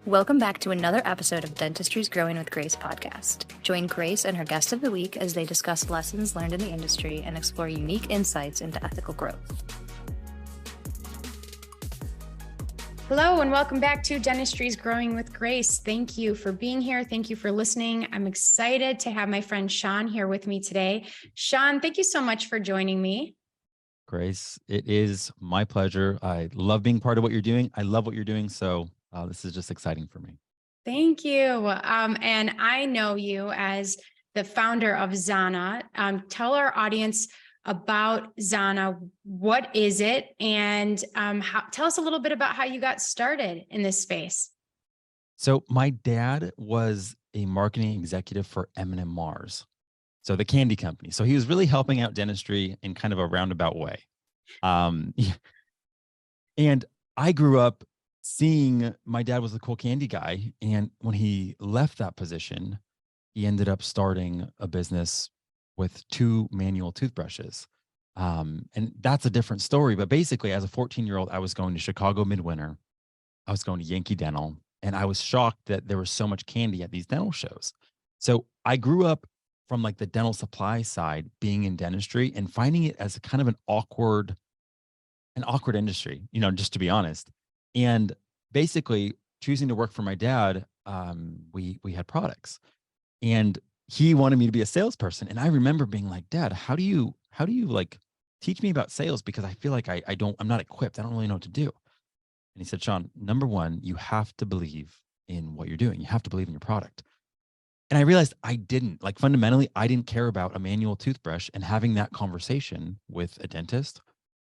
Welcome back to another episode of Dentistry's Growing with Grace podcast. Join Grace and her guest of the week as they discuss lessons learned in the industry and explore unique insights into ethical growth. Hello, and welcome back to Dentistry's Growing with Grace. Thank you for being here. Thank you for listening. I'm excited to have my friend Sean here with me today. Sean, thank you so much for joining me. Grace, it is my pleasure. I love being part of what you're doing. I love what you're doing. So this is just exciting for me. Thank you. And I know you as the founder of Zana. Tell our audience about Zana. What is it? And tell us a little bit about how you got started in this space. So my dad was a marketing executive for M&M Mars, so the candy company. So he was really helping out dentistry in kind of a roundabout way. And I grew up seeing my dad was the cool candy guy. And when he left that position, he ended up starting a business with 2 manual toothbrushes. And that's a different story. But basically, as a 14-year-old, I was going to Chicago midwinter. I was going to Yankee Dental. And I was shocked that there was so much candy at these dental shows. So I grew up from like the dental supply side, being in dentistry and finding it as a kind of an awkward industry, just to be honest. And basically choosing to work for my dad, we had products, and he wanted me to be a salesperson. And I remember being like, Dad, how do you like teach me about sales? Because I feel like I'm not equipped. I don't really know what to do. And he said, Sean, number one, you have to believe in what you're doing. You have to believe in your product. And I realized fundamentally, I didn't care about a manual toothbrush and having that conversation with a dentist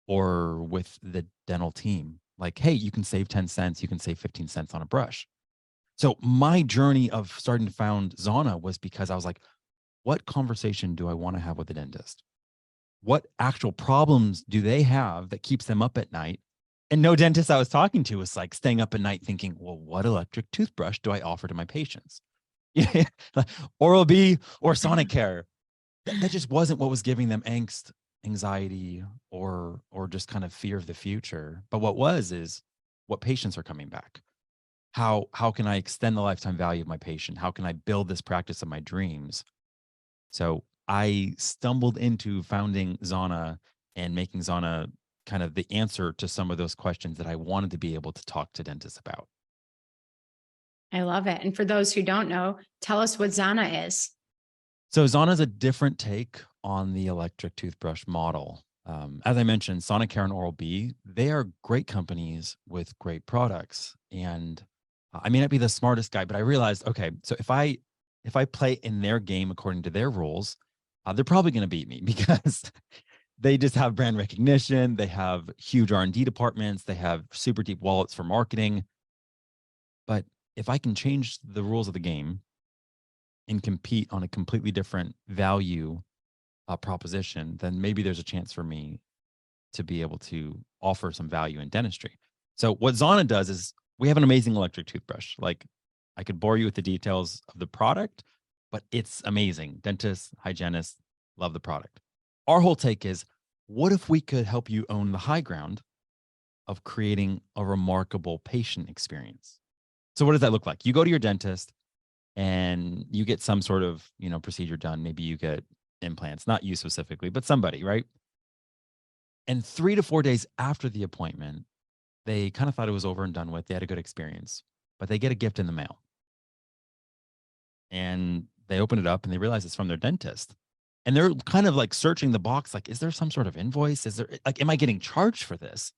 or with the dental team. Like, hey, you can save 10 cents, you can save 15 cents on a brush. So my journey of starting to found Zana was because I was like, what conversation do I want to have with the dentist? What actual problems do they have that keeps them up at night? And no dentist I was talking to was like staying up at night thinking, well, what electric toothbrush do I offer to my patients? Oral-B or Sonicare. That just wasn't what was giving them angst, anxiety, or just kind of fear of the future. But is what patients are coming back. How can I extend the lifetime value of my patient? How can I build this practice of my dreams? So I stumbled into founding Zana and making Zana kind of the answer to some of those questions that I wanted to be able to talk to dentists about. I love it. And for those who don't know, tell us what Zana is. So Zana is a different take on the electric toothbrush model. As I mentioned, Sonicare and Oral-B, they are great companies with great products. And I may not be the smartest guy, but I realized, okay, so if I play in their game according to their rules, they're probably going to beat me because they just have brand recognition. They have huge R&D departments. They have super deep wallets for marketing. But if I can change the rules of the game and compete on a completely different value proposition, then maybe there's a chance for me to be able to offer some value in dentistry. So what Zana does is we have an amazing electric toothbrush. Like, I could bore you with the details of the product, but it's amazing. Dentists, hygienists love the product. Our whole take is, what if we could help you own the high ground of creating a remarkable patient experience? So what does that look like? You go to your dentist and you get some sort of, procedure done. Maybe you get implants, not you specifically, but somebody, right? And 3 to 4 days after the appointment, they kind of thought it was over and done with. They had a good experience, but they get a gift in the mail. And they open it up and they realize it's from their dentist. And they're kind of like searching the box, like, is there some sort of invoice? Is there, like, am I getting charged for this?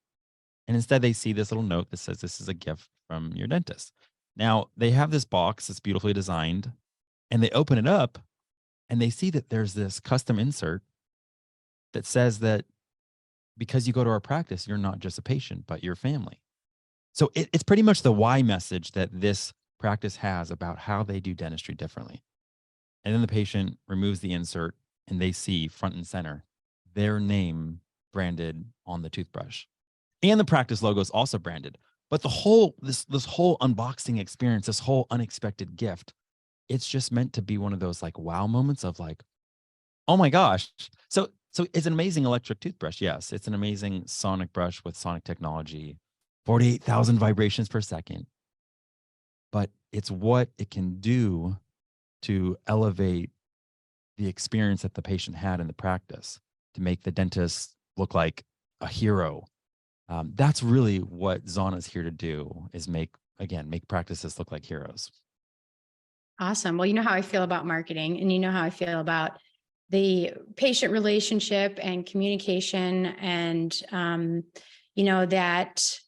And instead they see this little note that says, this is a gift from your dentist. Now they have this box that's beautifully designed, and they open it up and they see that there's this custom insert that says that because you go to our practice, you're not just a patient, but your family. So it's pretty much the why message that this practice has about how they do dentistry differently. And then the patient removes the insert and they see front and center their name branded on the toothbrush. And the practice logo is also branded. But the whole, this whole unboxing experience, this whole unexpected gift, it's just meant to be one of those like wow moments of like, oh my gosh. So it's an amazing electric toothbrush. Yes, it's an amazing sonic brush with sonic technology, 48,000 vibrations per second. It's what it can do to elevate the experience that the patient had in the practice, to make the dentist look like a hero. That's really what Zana is here to do, is make practices look like heroes. Awesome. Well, you know how I feel about marketing, and you know how I feel about the patient relationship and communication, and that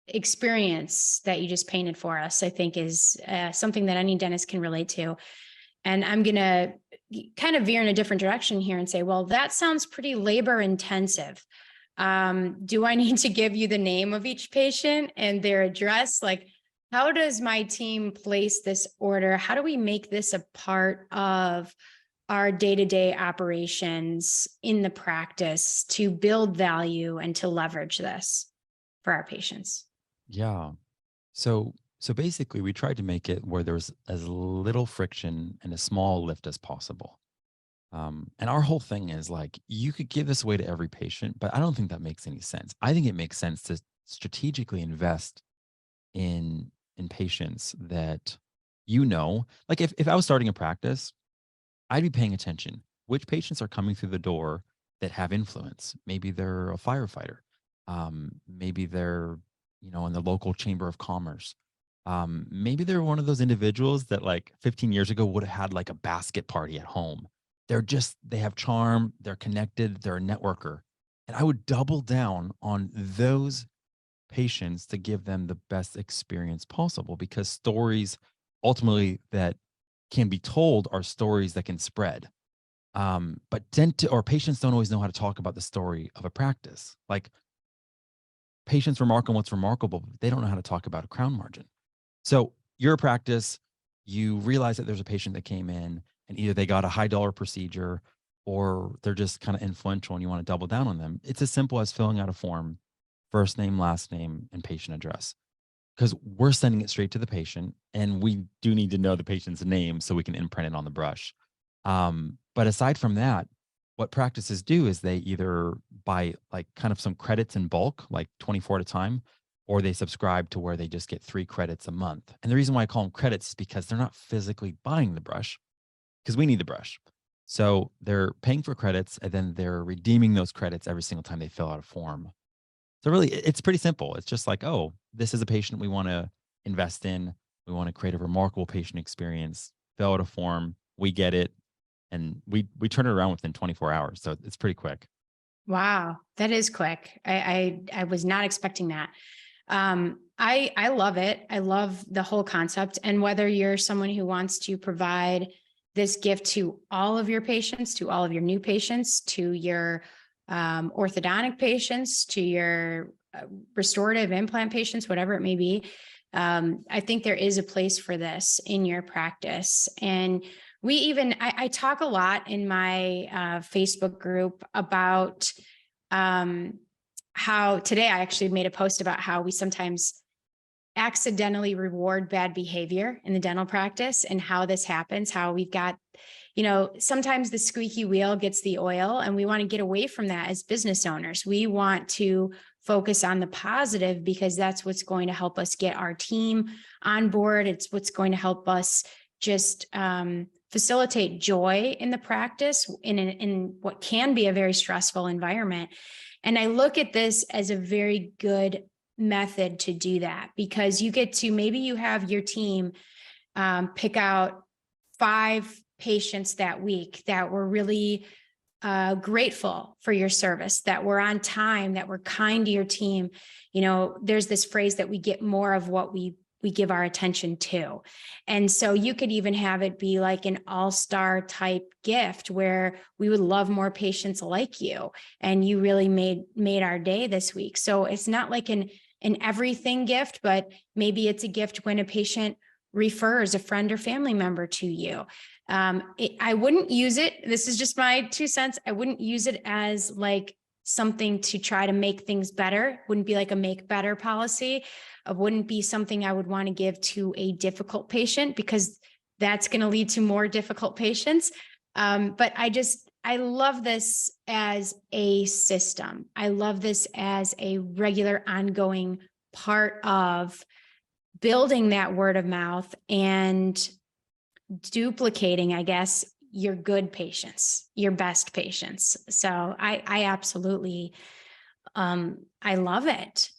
experience that you just painted for us, I think is something that any dentist can relate to. And I'm going to kind of veer in a different direction here and say, well, that sounds pretty labor intensive. Do I need to give you the name of each patient and their address? Like, how does my team place this order? How do we make this a part of our day-to-day operations in the practice to build value and to leverage this for our patients? Yeah. So basically, we tried to make it where there's as little friction and a small lift as possible. And our whole thing is like, you could give this away to every patient, but I don't think that makes any sense. I think it makes sense to strategically invest in patients that, like if I was starting a practice, I'd be paying attention. Which patients are coming through the door that have influence? Maybe they're a firefighter. Maybe they're, in the local chamber of commerce. Maybe they're one of those individuals that like 15 years ago would have had like a basket party at home. They have charm, they're connected, they're a networker. And I would double down on those patients to give them the best experience possible, because stories ultimately that can be told are stories that can spread. But patients don't always know how to talk about the story of a practice. Like, patients remark on what's remarkable, but they don't know how to talk about a crown margin. So you're a practice, you realize that there's a patient that came in and either they got a high dollar procedure or they're just kind of influential and you want to double down on them. It's as simple as filling out a form, first name, last name, and patient address. Because we're sending it straight to the patient, and we do need to know the patient's name so we can imprint it on the brush. But aside from that, what practices do is they either buy like kind of some credits in bulk, like 24 at a time, or they subscribe to where they just get 3 credits a month. And the reason why I call them credits is because they're not physically buying the brush, because we need the brush. So they're paying for credits and then they're redeeming those credits every single time they fill out a form. So really, it's pretty simple. It's just like, oh, this is a patient we want to invest in. We want to create a remarkable patient experience. Fill out a form. We get it, and we turn it around within 24 hours. So it's pretty quick. Wow, that is quick. I was not expecting that. I love it. I love the whole concept. And whether you're someone who wants to provide this gift to all of your patients, to all of your new patients, to your orthodontic patients, to your restorative implant patients, whatever it may be, I think there is a place for this in your practice. And I talk a lot in my Facebook group about how today I actually made a post about how we sometimes accidentally reward bad behavior in the dental practice, and how this happens, how we've got, sometimes the squeaky wheel gets the oil, and we want to get away from that as business owners. We want to focus on the positive, because that's what's going to help us get our team on board. It's what's going to help us just facilitate joy in the practice in what can be a very stressful environment. And I look at this as a very good method to do that, because you get to, maybe you have your team pick out 5 patients that week that were really grateful for your service, that were on time, that were kind to your team. There's this phrase that we get more of what we give our attention to. And so you could even have it be like an all-star type gift where we would love more patients like you, and you really made our day this week. So it's not like an everything gift, but maybe it's a gift when a patient refers a friend or family member to you. I wouldn't use it. This is just my 2 cents. I wouldn't use it as like something to try to make things better. Wouldn't be like a make better policy. It wouldn't be something I would want to give to a difficult patient, because that's going to lead to more difficult patients. But I love this as a system. I love this as a regular ongoing part of building that word of mouth and duplicating, I guess, your good patients, your best patients. So I absolutely, I love it.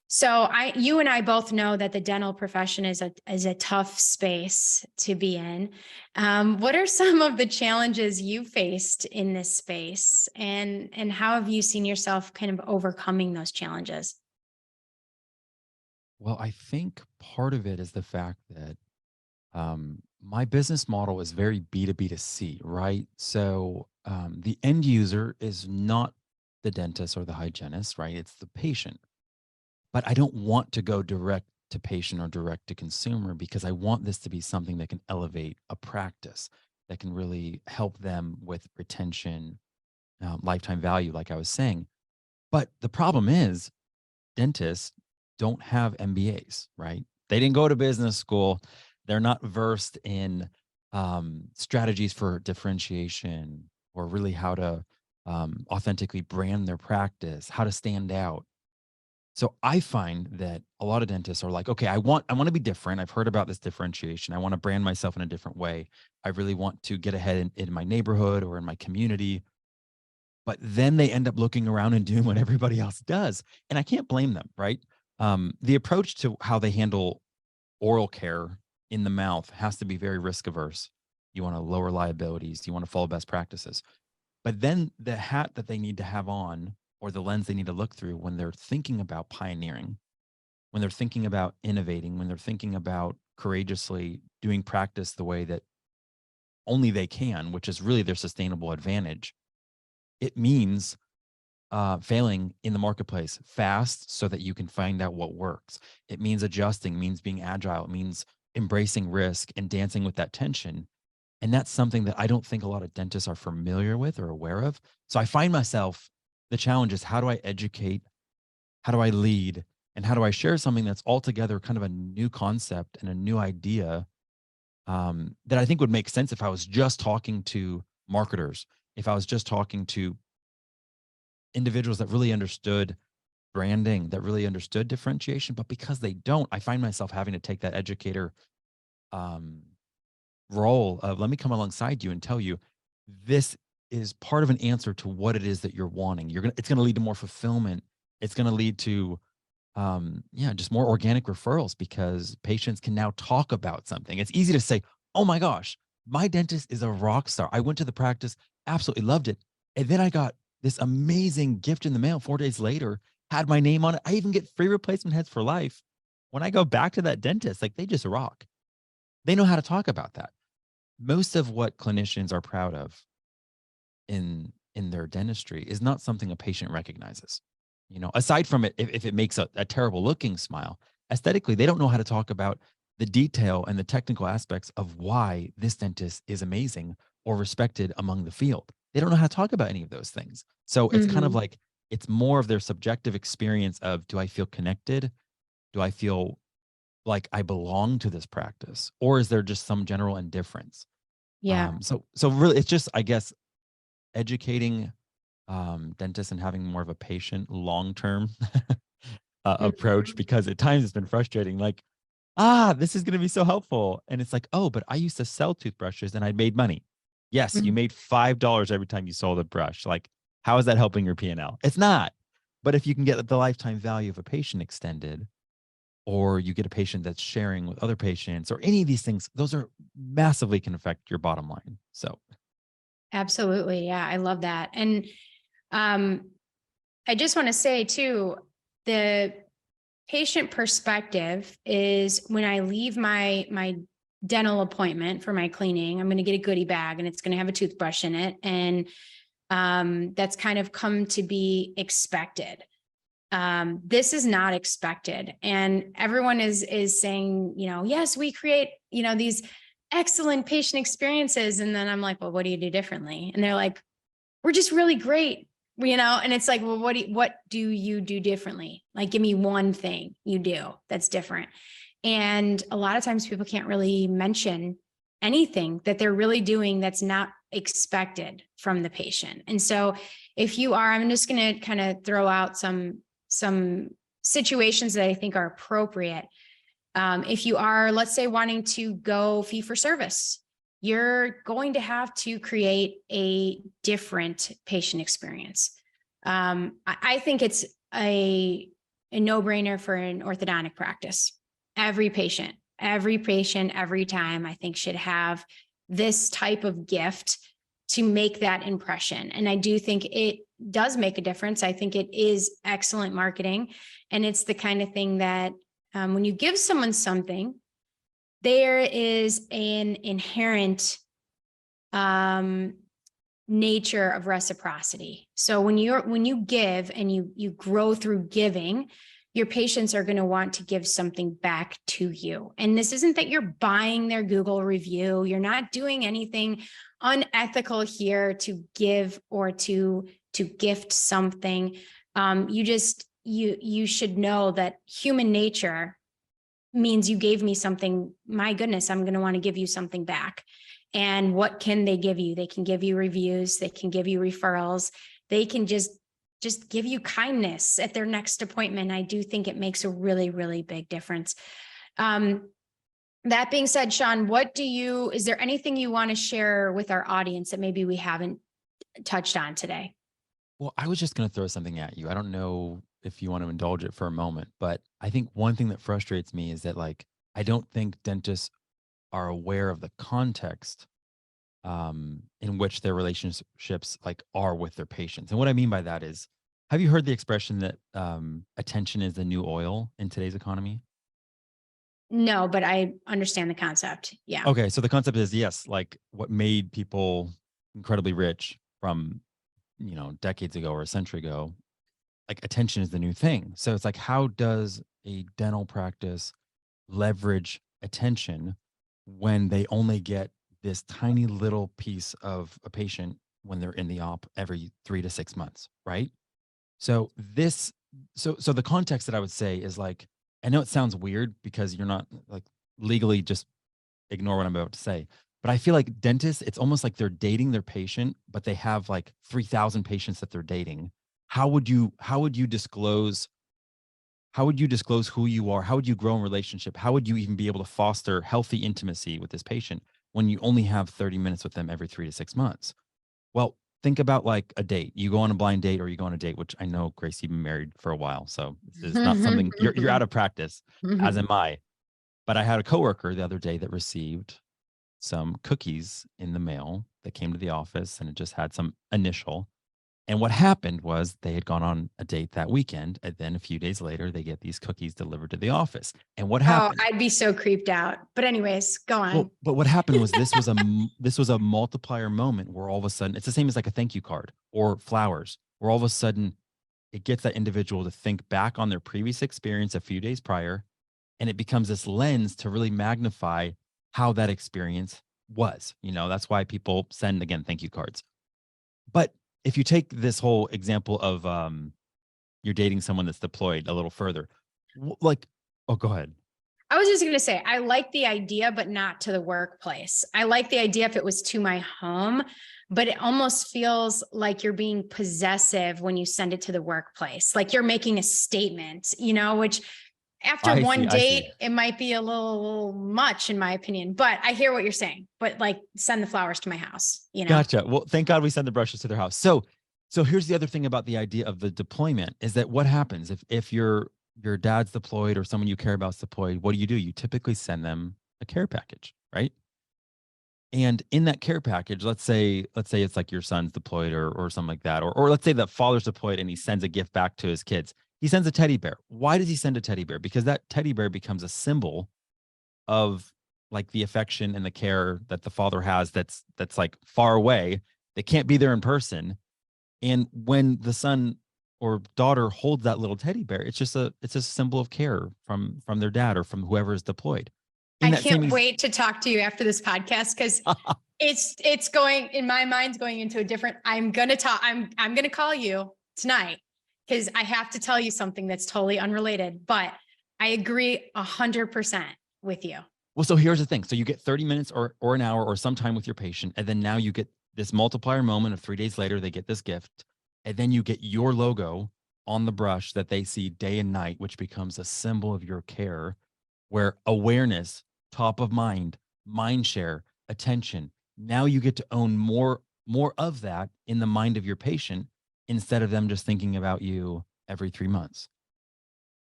So you and I both know that the dental profession is a tough space to be in. What are some of the challenges you faced in this space, and how have you seen yourself kind of overcoming those challenges? Well, I think part of it is the fact that my business model is very B2B to C, right? So the end user is not the dentist or the hygienist, right? It's the patient. But I don't want to go direct to patient or direct to consumer because I want this to be something that can elevate a practice, that can really help them with retention, lifetime value, like I was saying. But the problem is, dentists don't have MBAs, right? They didn't go to business school. They're not versed in strategies for differentiation or really how to authentically brand their practice, how to stand out. So I find that a lot of dentists are like, okay, I want to be different. I've heard about this differentiation. I want to brand myself in a different way. I really want to get ahead in my neighborhood or in my community. But then they end up looking around and doing what everybody else does. And I can't blame them, right? The approach to how they handle oral care in the mouth has to be very risk averse. You want to lower liabilities. You want to follow best practices. But then the hat that they need to have on, or the lens they need to look through when they're thinking about pioneering, when they're thinking about innovating, when they're thinking about courageously doing practice the way that only they can, which is really their sustainable advantage, it means failing in the marketplace fast so that you can find out what works. It means adjusting, means being agile, it means embracing risk and dancing with that tension. And that's something that I don't think a lot of dentists are familiar with or aware of. So I find myself, the challenge is, how do I educate? How do I lead? And how do I share something that's altogether kind of a new concept and a new idea that I think would make sense if I was just talking to marketers, if I was just talking to individuals that really understood branding, that really understood differentiation. But because they don't, I find myself having to take that educator um, role of, let me come alongside you and tell you this is part of an answer to what it is that you're wanting. It's gonna lead to more fulfillment. It's gonna lead to just more organic referrals because patients can now talk about something. It's easy to say, oh my gosh, my dentist is a rock star. I went to the practice, absolutely loved it. And then I got this amazing gift in the mail 4 days later, had my name on it. I even get free replacement heads for life. When I go back to that dentist, like, they just rock. They know how to talk about that. Most of what clinicians are proud of in their dentistry is not something a patient recognizes. You know, aside from it, if it makes a terrible looking smile, aesthetically, they don't know how to talk about the detail and the technical aspects of why this dentist is amazing or respected among the field. They don't know how to talk about any of those things. So it's kind of Mhm. like, it's more of their subjective experience of, do I feel connected? Do I feel like I belong to this practice? Or is there just some general indifference? Yeah. So really, it's just, I guess, educating dentists and having more of a patient long-term approach, Mhm. because at times it's been frustrating. Like, this is going to be so helpful. And it's like, oh, but I used to sell toothbrushes and I made money. Yes, you Mhm. made $5 every time you sold a brush. Like, how is that helping your P&L? It's not. But if you can get the lifetime value of a patient extended, or you get a patient that's sharing with other patients, or any of these things, those are massively can affect your bottom line. So Absolutely. Yeah, I love that. And um, I just want to say too, the patient perspective is when I leave my dental appointment for my cleaning, I'm going to get a goodie bag and it's going to have a toothbrush in it. And that's kind of come to be expected. This is not expected. And everyone is saying, yes, we create, these excellent patient experiences. And then I'm like, well, what do you do differently? And they're like, we're just really great, and it's like, well, what do you do differently? Like, give me one thing you do that's different. And a lot of times people can't really mention anything that they're really doing that's not expected from the patient. And so if you are, I'm just going to kind of throw out some situations that I think are appropriate. If you are, let's say, wanting to go fee for service, you're going to have to create a different patient experience. I think it's a no-brainer for an orthodontic practice. Every patient, every time, I think should have this type of gift to make that impression. And I do think it does make a difference. I think it is excellent marketing. And it's the kind of thing that when you give someone something, there is an inherent nature of reciprocity. So when you give and you grow through giving, your patients are going to want to give something back to you. And this isn't that you're buying their Google review. You're not doing anything unethical here to give or to gift something. You should know that human nature means you gave me something. My goodness, I'm going to want to give you something back. And what can they give you? They can give you reviews. They can give you referrals. They can just give you kindness at their next appointment. I do think it makes a really, really big difference. That being said, Sean, is there anything you want to share with our audience that maybe we haven't touched on today? Well, I was just going to throw something at you. I don't know if you want to indulge it for a moment, but I think one thing that frustrates me is that, like, I don't think dentists are aware of the context in which their relationships like are with their patients. And what I mean by that is, have you heard the expression that attention is the new oil in today's economy? No, but I understand the concept. Yeah. Okay. So the concept is, yes, like what made people incredibly rich from, decades ago or a century ago, like attention is the new thing. So it's like, how does a dental practice leverage attention when they only get this tiny little piece of a patient when they're in the op every 3 to 6 months, right? So so the context that I would say is like, I know it sounds weird because you're not like legally, just ignore what I'm about to say. But I feel like dentists, it's almost like they're dating their patient, but they have like 3,000 patients that they're dating. How would you disclose who you are? How would you grow a relationship? How would you even be able to foster healthy intimacy with this patient when you only have 30 minutes with them every 3 to 6 months? Well, think about like a date. You go on a blind date or you go on a date, which I know, Grace, you've been married for a while. So this is not something you're out of practice, as am I. But I had a coworker the other day that received some cookies in the mail that came to the office, and it just had some initial. And what happened was they had gone on a date that weekend, and then a few days later, they get these cookies delivered to the office. And what happened? Oh, I'd be so creeped out. But anyways, go on. Well, but what happened was this was a multiplier moment where all of a sudden, it's the same as like a thank you card or flowers, where all of a sudden it gets that individual to think back on their previous experience a few days prior, and it becomes this lens to really magnify how that experience was. That's why people send, again, thank you cards. But if you take this whole example of you're dating someone that's deployed a little further, oh, go ahead. I was just going to say, I like the idea, but not to the workplace. I like the idea if it was to my home, but it almost feels like you're being possessive when you send it to the workplace. Like you're making a statement, which after one date, it might be a little much in my opinion, but I hear what you're saying. But like, send the flowers to my house, Gotcha. Well, thank God we send the brushes to their house. So here's the other thing about the idea of the deployment is that what happens if your dad's deployed or someone you care about is deployed, what do? You typically send them a care package, right? And in that care package, let's say it's like your son's deployed or something like that, or let's say that father's deployed and he sends a gift back to his kids. He sends a teddy bear. Why does he send a teddy bear? Because that teddy bear becomes a symbol of like the affection and the care that the father has that's like far away. They can't be there in person. And when the son or daughter holds that little teddy bear, it's a symbol of care from their dad or from whoever is deployed. I can't wait to talk to you after this podcast because it's going in my mind's going into a different. I'm gonna call you tonight because I have to tell you something that's totally unrelated. But I agree 100% with you. Well, so here's the thing. So you get 30 minutes or an hour or some time with your patient, and then now you get this multiplier moment of 3 days later, they get this gift, and then you get your logo on the brush that they see day and night, which becomes a symbol of your care. where awareness, top of mind, mind share, attention. Now you get to own more of that in the mind of your patient instead of them just thinking about you every 3 months.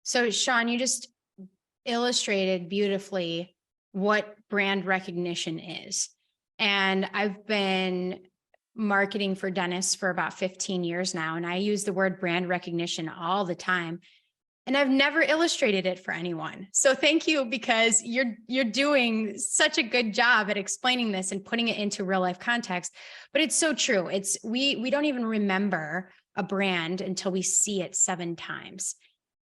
So Sean, you just illustrated beautifully what brand recognition is. And I've been marketing for dentists for about 15 years now, and I use the word brand recognition all the time. And I've never illustrated it for anyone. So thank you, because you're doing such a good job at explaining this and putting it into real life context. But it's so true. We don't even remember a brand until we see it 7 times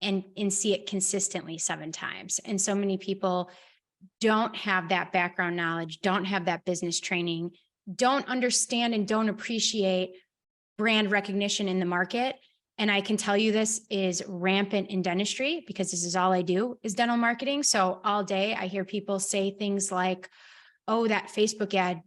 and see it consistently 7 times. And so many people don't have that background knowledge, don't have that business training, don't understand and don't appreciate brand recognition in the market. And I can tell you this is rampant in dentistry, because this is all I do is dental marketing. So all day I hear people say things like, oh, that Facebook ad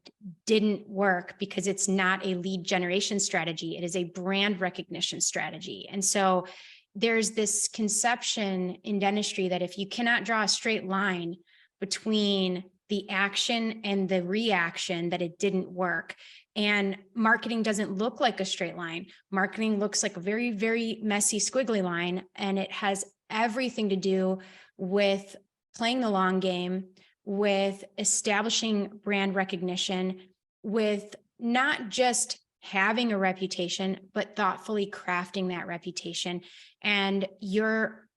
didn't work because it's not a lead generation strategy. It is a brand recognition strategy. And so there's this conception in dentistry that if you cannot draw a straight line between the action and the reaction, that it didn't work. And marketing doesn't look like a straight line. Marketing looks like a very, very messy, squiggly line. And it has everything to do with playing the long game, with establishing brand recognition, with not just having a reputation, but thoughtfully crafting that reputation. And your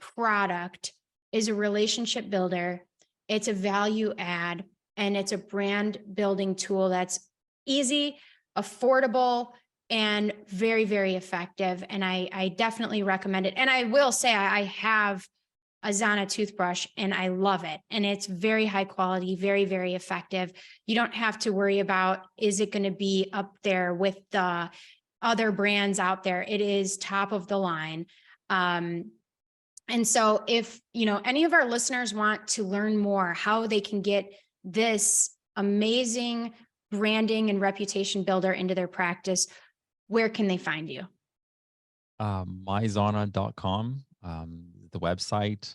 product is a relationship builder. It's a value add, and it's a brand building tool that's easy, affordable, and very, very effective. And I definitely recommend it. And I will say I have a Zana toothbrush and I love it. And it's very high quality, very, very effective. You don't have to worry about, is it going to be up there with the other brands out there? It is top of the line. And so if, any of our listeners want to learn more how they can get this amazing branding and reputation builder into their practice, where can they find you? myzana.com, the website,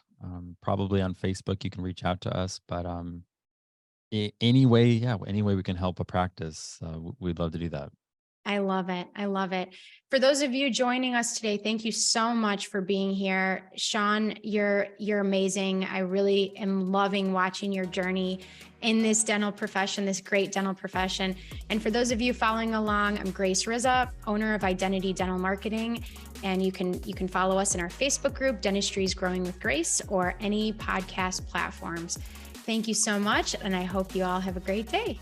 probably on Facebook, you can reach out to us, but any way we can help a practice, we'd love to do that. I love it. I love it. For those of you joining us today, thank you so much for being here. Sean, you're amazing. I really am loving watching your journey in this dental profession, this great dental profession. And for those of you following along, I'm Grace Rizza, owner of Identity Dental Marketing. And you can follow us in our Facebook group, Dentistry is Growing with Grace, or any podcast platforms. Thank you so much. And I hope you all have a great day.